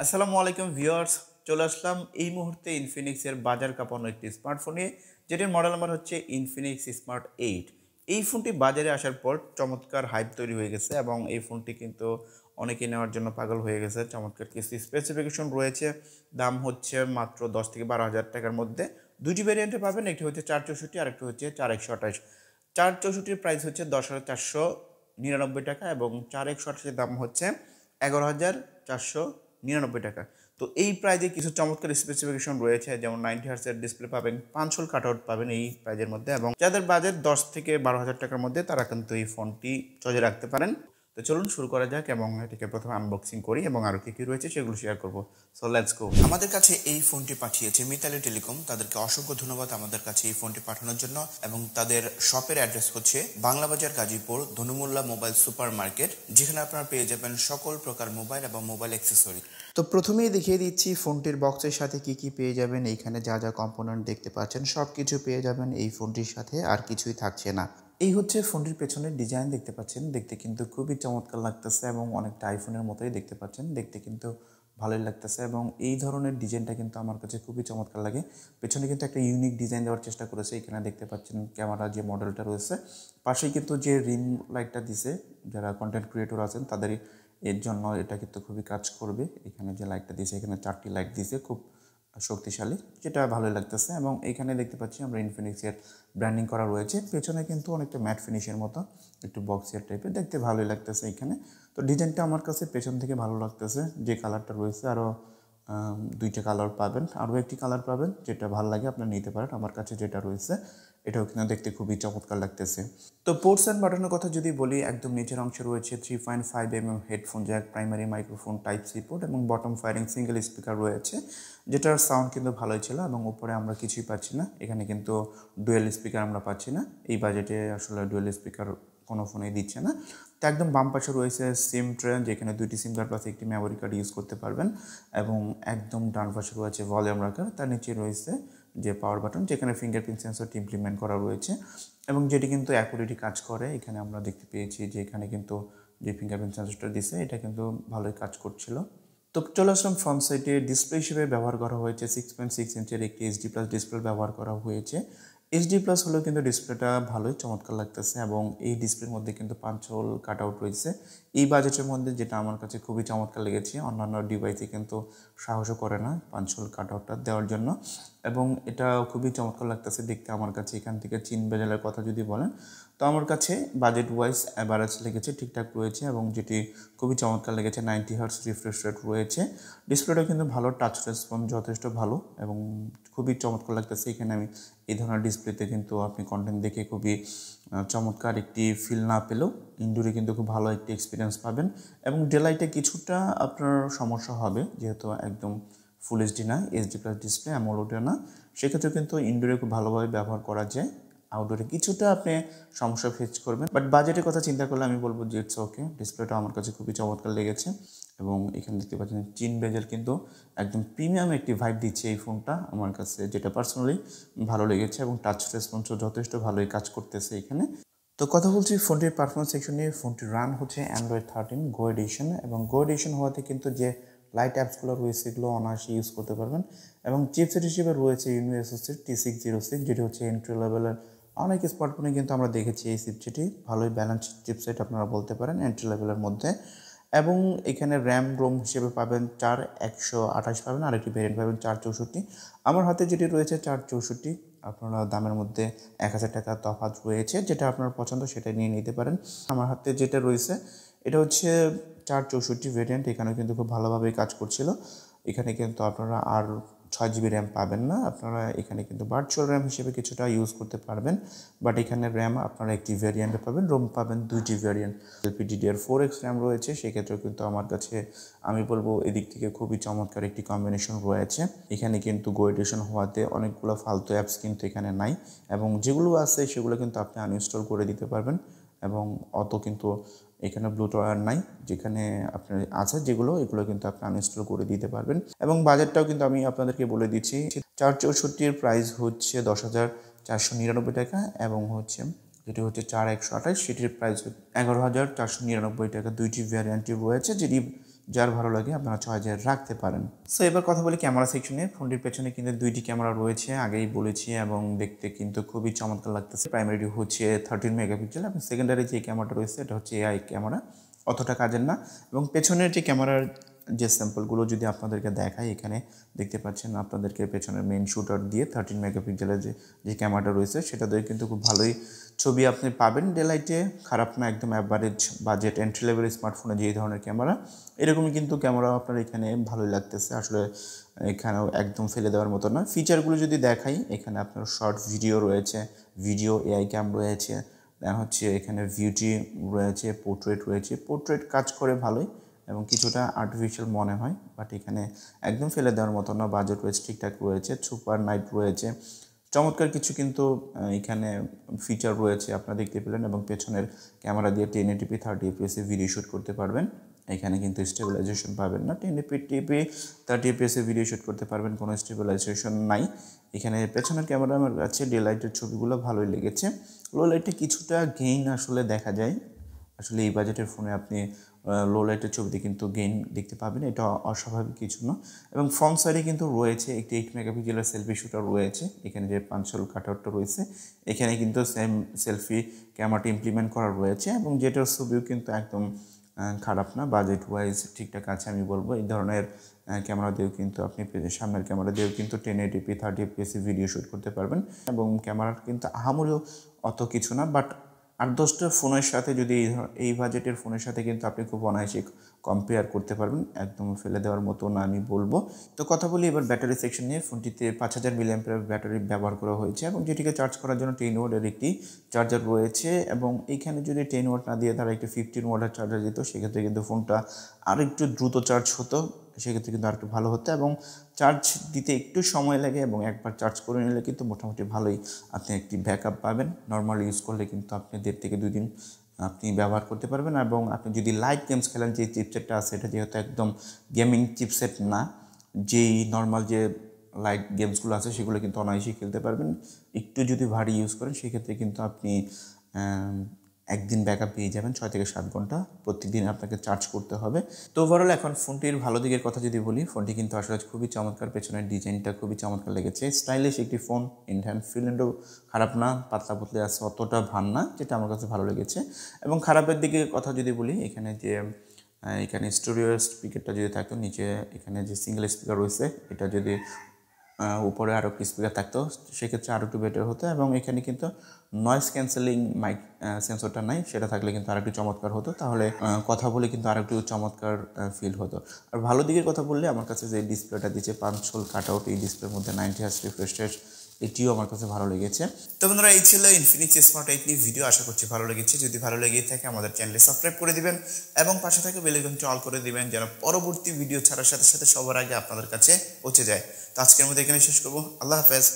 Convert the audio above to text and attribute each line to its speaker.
Speaker 1: আসসালামু আলাইকুম ভিউয়ার্স, চলে আসলাম এই মুহূর্তে ইনফিনিক্সের বাজার কাঁপানো একটি স্মার্টফোনে, যেটির মডেল নাম্বার হচ্ছে ইনফিনিক্স স্মার্ট 8। এই ফোনটি বাজারে আসার পর চমৎকার হাইপ তৈরি হয়ে গেছে এবং এই ফোনটি কিন্তু অনেকে নেওয়ার জন্য পাগল হয়ে গেছে। চমৎকার কিছু স্পেসিফিকেশন রয়েছে। দাম হচ্ছে মাত্র 10 থেকে 12 হাজার টাকার মধ্যে। দুইটি ভেরিয়েন্টে পাবেন, একটি হচ্ছে 464 আর একটি হচ্ছে 4128। 464 প্রাইস হচ্ছে 10,499 টাকা এবং 4128 দাম হচ্ছে 11,499 টাকা। তো এই প্রাইজে কিছু চমৎকার স্পেসিফিকেশন রয়েছে, যেমন 90 হার্টসের ডিসপ্লে পাবেন, 5 হোল কাট আউট পাবেন এই প্রাইজের মধ্যে, এবং যাদের বাজেট 10 থেকে 12 হাজার টাকার মধ্যে তারা কিন্তু এই ফোনটি চলে রাখতে পারেন। তো চলুন শুরু করা যাক এবং এটিকে প্রথমে আনবক্সিং করি এবং আরও কী কী রয়েছে সেগুলো শেয়ার করবো। So let's go. আমাদের কাছে এই ফোনটি পাঠিয়েছে মিতালি টেলিকম, তাদেরকে অসংখ্য ধন্যবাদ আমাদের কাছে এই ফোনটি পাঠানোর জন্য। এবং তাদের শপের অ্যাড্রেস হচ্ছে বাংলাবাজার গাজীপুর ধনু মোল্লা মোবাইল সুপার মার্কেট, যেখানে আপনারা পেয়ে যাবেন সকল প্রকার মোবাইল এবং মোবাইল অ্যাক্সেসরি। তো প্রথমেই দেখিয়ে দিচ্ছি ফোনটির বক্সের সাথে কি কি পেয়ে যাবেন। এইখানে যা যা কম্পোনেন্ট দেখতে পাচ্ছেন সব কিছু পেয়ে যাবেন এই ফোনটির সাথে, আর কিছুই থাকছে না। এই হচ্ছে ফোনটির পেছনের ডিজাইন, দেখতে পাচ্ছেন, দেখতে কিন্তু খুবই চমৎকার লাগতেছে এবং অনেকটা আইফোনের মতোই দেখতে পাচ্ছেন, দেখতে কিন্তু ভালোই লাগতেছে এবং এই ধরনের ডিজাইনটা কিন্তু আমার কাছে খুবই চমৎকার লাগে। পেছনে কিন্তু একটা ইউনিক ডিজাইন দেওয়ার চেষ্টা করেছে। এখানে দেখতে পাচ্ছেন ক্যামেরা যে মডেলটা রয়েছে, পাশেই কিন্তু যে রিম লাইটটা দিছে, যারা কন্টেন্ট ক্রিয়েটর আছেন তাদের এর জন্য এটা কিন্তু খুবই কাজ করবে। এখানে যে লাইটটা দিয়েছে, এখানে 4টি লাইট দিয়েছে, খুব শক্তিশালী, যেটা ভালোই লাগতেছে। এবং এখানে দেখতে পাচ্ছি আমরা ইনফিনিক্সের ব্র্যান্ডিং করা রয়েছে। পেছনে কিন্তু অনেকটা ম্যাট ফিনিশের মতো, একটু বক্সিয়ার টাইপের, দেখতে ভালোই লাগতেছে এখানে। তো ডিজাইনটা আমার কাছে পেছন থেকে ভালো লাগতেছে। যে কালারটা রয়েছে, আরও দুইটা কালার পাবেন, আরও একটি কালার পাবেন, যেটা ভালো লাগে আপনার নিতে পারেন। আমার কাছে যেটা রয়েছে এটাও কিন্তু দেখতে খুবই চমৎকার লাগতেছে। তো পোর্টস অ্যান্ড বাটনের কথা যদি বলি, একদম নিচের অংশে রয়েছে 3.5mm headphone jack, primary microphone type C port এবং বটম ফায়ারিং সিঙ্গেল স্পিকার রয়েছে, যেটার সাউন্ড কিন্তু ভালোই ছিল। এবং উপরে আমরা কিছুই পাচ্ছি না, এখানে কিন্তু ডুয়েল স্পিকার আমরা পাচ্ছি না। এই বাজেটে আসলে ডুয়েল স্পিকার কোনো ফোনেই দিচ্ছে না। তো একদম বাম পাশে রয়েছে সিম ট্রে, যেখানে 2টি সিম কার্ড প্লাস একটি মেমোরি কার্ড ইউজ করতে পারবেন। এবং একদম ডান পাশে রয়েছে ভলিউম রাখার, তার নিচে রয়েছে যে পাওয়ার বাটন, যেখানে ফিঙ্গারপ্রিন্ট সেন্সরটি ইমপ্লিমেন্ট করা রয়েছে এবং যেটি কিন্তু অ্যাকুরেটলি কাজ করে। এখানে আমরা দেখতে পেয়েছি যে এখানে কিন্তু যে ফিঙ্গারপ্রিন্ট সেন্সরটা দিছে এটা কিন্তু ভালোই কাজ করছিল। তো চলে আসলাম ফ্রন্ট সাইডে। ডিসপ্লে হিসেবে ব্যবহার করা হয়েছে 6.6 ইঞ্চের একটি এইচডি প্লাস ডিসপ্লে ব্যবহার করা হয়েছে। এইচডি প্লাস হলেও কিন্তু ডিসপ্লেটা ভালোই চমৎকার লাগতেছে এবং এই ডিসপ্লের মধ্যে কিন্তু 5 হোল কাট আউট রয়েছে এই বাজেটের মধ্যে, যেটা আমার কাছে খুবই চমৎকার লেগেছে। অন্যান্য ডিভাইসে কিন্তু সাহসও করে না 5 হোল কাট আউটটা দেওয়ার জন্য, এবং এটা খুবই চমৎকার লাগতেছে দেখতে আমার কাছে। এখান থেকে চিন বেজালের কথা যদি বলেন, তো আমার কাছে বাজেট ওয়াইজ অ্যাভারেজ লেগেছে, ঠিকঠাক রয়েছে এবং যেটি খুবই চমৎকার লেগেছে 90 হার্টস রিফ্রেশ রেট রয়েছে। ডিসপ্লেটা কিন্তু ভালো, টাচ রেসপন্স যথেষ্ট ভালো এবং খুবই চমৎকার লাগতেছে। এখানে আমি এই ধরনের ডিসপ্লেতে কিন্তু আপনি কন্টেন্ট দেখে খুবই চমৎকার একটি ফিল না পেলেও ইনডোরে কিন্তু খুব ভালো একটি এক্সপিরিয়েন্স পাবেন। এবং ডেলাইটে কিছুটা আপনার সমস্যা হবে, যেহেতু একদম ফুল এইচডি না, এইচডি প্লাস ডিসপ্লে, অ্যামোলেডও না, সেক্ষেত্রে কিন্তু ইনডোরে খুব ভালোভাবে ব্যবহার করা যায়। আউটডোরে কিছুটা আপনি সমস্যা ফেস করবেন, বাট বাজেটের কথা চিন্তা করলে আমি বলবো যে ইটস ওকে। ডিসপ্লেটা আমার কাছে খুবই চমৎকার লেগেছে এবং এখানে দেখতে পাচ্ছেন চিন বেজেল কিন্তু একদম প্রিমিয়াম একটি ভাইব দিচ্ছে এই ফোনটা আমার কাছে, যেটা পার্সোনালি ভালো লেগেছে। এবং টাচ রেসপন্সও যথেষ্ট ভালোই কাজ করতেছে এখানে। তো কথা বলছি ফোনটির পারফরমেন্স সেকশন নিয়ে। ফোনটি রান হচ্ছে অ্যান্ড্রয়েড 13 গো এডিশন, এবং গো এডিশন হওয়াতে কিন্তু যে লাইট অ্যাপসগুলো রয়েছে এগুলো অনায়াসে ইউজ করতে পারবেন। এবং চিপসেট হিসেবে রয়েছে ইউনিভার্সিটির T606, যেটি হচ্ছে এন্ট্রি লেভেলের। অনেক স্মার্টফোনে কিন্তু আমরা দেখেছি এই চিপসেটটি ভালোই ব্যালেন্স চিপসেট আপনারা বলতে পারেন এন্ট্রি লেভেলের মধ্যে। এবং এখানে র্যাম রোম হিসেবে পাবেন 4 128 পাবেন, আর একটি ভেরিয়েন্ট পাবেন 464। আমার হাতে যেটি রয়েছে 464, আপনারা দামের মধ্যে 1000 টাকা তফাৎ রয়েছে, যেটা আপনার পছন্দ সেটা নিয়ে নিতে পারেন। আমার হাতে যেটা রয়েছে এটা হচ্ছে 464 ভেরিয়েন্ট, এখানেও কিন্তু খুব ভালোভাবেই কাজ করছিল। এখানে কিন্তু আপনারা আর 6 GB র্যাম পাবেন না, আপনারা এখানে কিন্তু ভার্চুয়াল র্যাম হিসেবে কিছুটা ইউজ করতে পারবেন। বাট এখানে র্যাম আপনারা একটি ভ্যারিয়েন্টে পাবেন, রোম পাবেন 2টি ভ্যারিয়েন্ট। LPDDR4X র্যাম রয়েছে, সেক্ষেত্রেও কিন্তু আমার কাছে আমি বলবো এদিক থেকে খুবই চমৎকার একটি কম্বিনেশন রয়েছে। এখানে কিন্তু গো এডিশন হওয়াতে অনেকগুলো ফালতু অ্যাপস কিন্তু এখানে নাই, এবং যেগুলো আছে সেগুলো কিন্তু আপনি আনইনস্টল করে দিতে পারবেন। এবং অত কিন্তু এখানে ব্লুটুথ নাই, যেখানে আপনার আছে যেগুলো, এগুলো কিন্তু আপনি আনইনস্টল করে দিতে পারবেন। এবং বাজেটটাও কিন্তু আমি আপনাদেরকে বলে দিচ্ছি, 464 প্রাইস হচ্ছে 10,499 টাকা, এবং হচ্ছে যেটি হচ্ছে 4128 সেটির প্রাইস 11,499 টাকা। দুইটি ভ্যারিয়েন্টই রয়েছে, যেটি যার ভালো লাগে আপনারা চয়েজে রাখতে পারেন। সো এবার কথা বলি ক্যামেরা সেকশনে। ফোনটির পেছনে কিন্তু 2টি ক্যামেরা রয়েছে, আগেই বলেছি, এবং দেখতে কিন্তু খুবই চমৎকার লাগতেছে। প্রাইমারি হচ্ছে 13 মেগাপিক্সেল এবং সেকেন্ডারি যে ক্যামেরাটা রয়েছে এটা হচ্ছে এআই ক্যামেরা, অতটা কাজের না। এবং পেছনের যে ক্যামেরার যে স্যাম্পলগুলো যদি আপনাদেরকে দেখায়, এখানে দেখতে পাচ্ছেন আপনাদেরকে পেছনের মেইন শুটার দিয়ে 13 মেগাপিক্সেলের যে ক্যামেরাটা রয়েছে সেটা দিয়ে কিন্তু খুব ভালোই ছবি আপনি পাবেন ডে লাইটে। খারাপ না, একদম অ্যাভারেজ বাজেট এন্ট্রি লেভেল স্মার্টফোনে যে ধরনের ক্যামেরা, এরকমই কিন্তু ক্যামেরা আপনার এখানে ভালোই লাগতেছে। আসলে এখানেও একদম ফেলে দেওয়ার মতো না। ফিচারগুলো যদি দেখাই, এখানে আপনার শর্ট ভিডিও রয়েছে, ভিডিও এআই ক্যাম রয়েছে, দেন হচ্ছে এখানে বিউটি রয়েছে, পোর্ট্রেট রয়েছে। পোর্ট্রেট কাজ করে ভালোই এবং কিছুটা আর্টিফিশিয়াল মনে হয়, বাট এখানে একদম ফেলে দেওয়ার মতো না। বাজেট রয়েছে ঠিকঠাক রয়েছে, সুপার নাইট রয়েছে, চমৎকার কিছু কিন্তু এখানে ফিচার রয়েছে আপনারা দেখতে পেলেন। এবং পেছনের ক্যামেরা দিয়ে 1080p 30fps ভিডিও শ্যুট করতে পারবেন। এখানে কিন্তু স্টেবিলাইজেশন পাবেন না। 1080p 30fps ভিডিও শ্যুট করতে পারবেন, কোনো স্টেবিলাইজেশন নাই। এখানে পেছনের ক্যামেরা আমার কাছে ডে লাইটের ছবিগুলো ভালোই লেগেছে। লো লাইটে কিছুটা গেইন আসলে দেখা যায়। আসলে এই বাজেটের ফোনে আপনি লো লাইটের ছবিতে কিন্তু গেইন দেখতে পাবেন, এটা অস্বাভাবিক কিছু না। এবং ফ্রন্ট সাইডে কিন্তু রয়েছে একটি 8 মেগাপিক্সেলের সেলফি শুটার রয়েছে। এখানে যে পাঞ্চল কাটআউটটা রয়েছে, এখানে কিন্তু সেম সেলফি ক্যামেরাটা ইমপ্লিমেন্ট করা রয়েছে এবং যেটার ছবিও কিন্তু একদম খারাপ না, বাজেট ওয়াইজ ঠিকঠাক আছে আমি বলবো। এই ধরনের ক্যামেরা দিয়েও কিন্তু আপনি সামনের ক্যামেরা দিয়েও কিন্তু 1080p 30fps ভিডিও শ্যুট করতে পারবেন। এবং ক্যামেরার কিন্তু আহামরিও অত কিছু না, বাট 8-10টা ফোনের সাথে যদি এই বাজেটের ফোনের সাথে কিন্তু আপনি খুব অনায়াসে কম্পেয়ার করতে পারবেন, একদম ফেলে দেওয়ার মতো না আমি বলবো। তো কথা বলি এবার ব্যাটারি সেকশন নিয়ে। ফোনটিতে 5000 mAh ব্যাটারি ব্যবহার করা হয়েছে এবং যেটিকে চার্জ করার জন্য 10 ওয়াটের একটি চার্জার রয়েছে। এবং এইখানে যদি 10 ওয়াট না দিয়ে তারা একটি 15 ওয়াটের চার্জার দিত, সেক্ষেত্রে কিন্তু ফোনটা আরেকটু দ্রুত চার্জ হতো, সেক্ষেত্রে কিন্তু আরেকটু ভালো হতো। এবং চার্জ দিতে একটু সময় লাগে এবং একবার চার্জ করে নিলে কিন্তু মোটামুটি ভালোই আপনি একটি ব্যাকআপ পাবেন। নর্মাল ইউজ করলে কিন্তু আপনি 1.5 থেকে 2 দিন আপনি ব্যবহার করতে পারবেন। এবং আপনি যদি লাইট গেমস খেলেন, যে চিপসেটটা আছে এটা যেহেতু একদম গেমিং চিপসেট না, যেই নর্মাল যে লাইট গেমসগুলো আছে সেগুলো কিন্তু অনায়াসেই খেলতে পারবেন। একটু যদি ভারী ইউজ করেন সেক্ষেত্রে কিন্তু আপনি একদিন ব্যাকআপ পেয়ে যাবেন 6 থেকে 7 ঘন্টা। প্রত্যেকদিন আপনাকে চার্জ করতে হবে। তো ওভারঅল এখন ফোনটির ভালো দিকের কথা যদি বলি, ফোনটি কিন্তু আসলে খুবই চমৎকার, পেছনের ডিজাইনটা খুবই চমৎকার লেগেছে। স্টাইলিশ একটি ফোন, ইন হ্যান্ড ফিল্ডও খারাপ না, পাতলা পুতলে আছে, অতটা ভান না, যেটা আমার কাছে ভালো লেগেছে। এবং খারাপের দিকে কথা যদি বলি, এখানে স্টুডিও স্পিকারটা যদি থাকতো, নিচে এখানে যে সিঙ্গেল স্পিকার রয়েছে এটা যদি উপরে আরও একটি স্পিকার থাকতো সেক্ষেত্রে আরও একটু বেটার হতো। এবং এখানে কিন্তু নয়েজ ক্যান্সেলিং মাইক সেন্সরটা নাই, সেটা থাকলে কিন্তু আরেকটু চমৎকার হতো। তাহলে কথা বলে কিন্তু আরেকটু চমৎকার ফিল হতো। আর ভালো দিকের কথা বললে আমার কাছে যে ডিসপ্লেটা দিচ্ছে পাঞ্চল কাটআউট, এই ডিসপ্লের মধ্যে 90 হার্জ রিফ্রেশ রেট, এটিও আমার কাছে ভালো লেগেছে। তো বন্ধুরা, এই ছিল ইনফিনিক্স স্মার্ট 8 ভিডিও। আশা করছি ভালো লেগেছে। যদি ভালো লেগে থাকে আমাদের চ্যানেলে সাবস্ক্রাইব করে দিবেন এবং পাশে থেকে বেল আইকনটি অল করে দিবেন, যেন পরবর্তী ভিডিও ছাড়ার সাথে সাথে সবার আগে আপনাদের কাছে পৌঁছে যায়। তো আজকের মধ্যে এখানে শেষ করবো। আল্লাহ হাফেজ।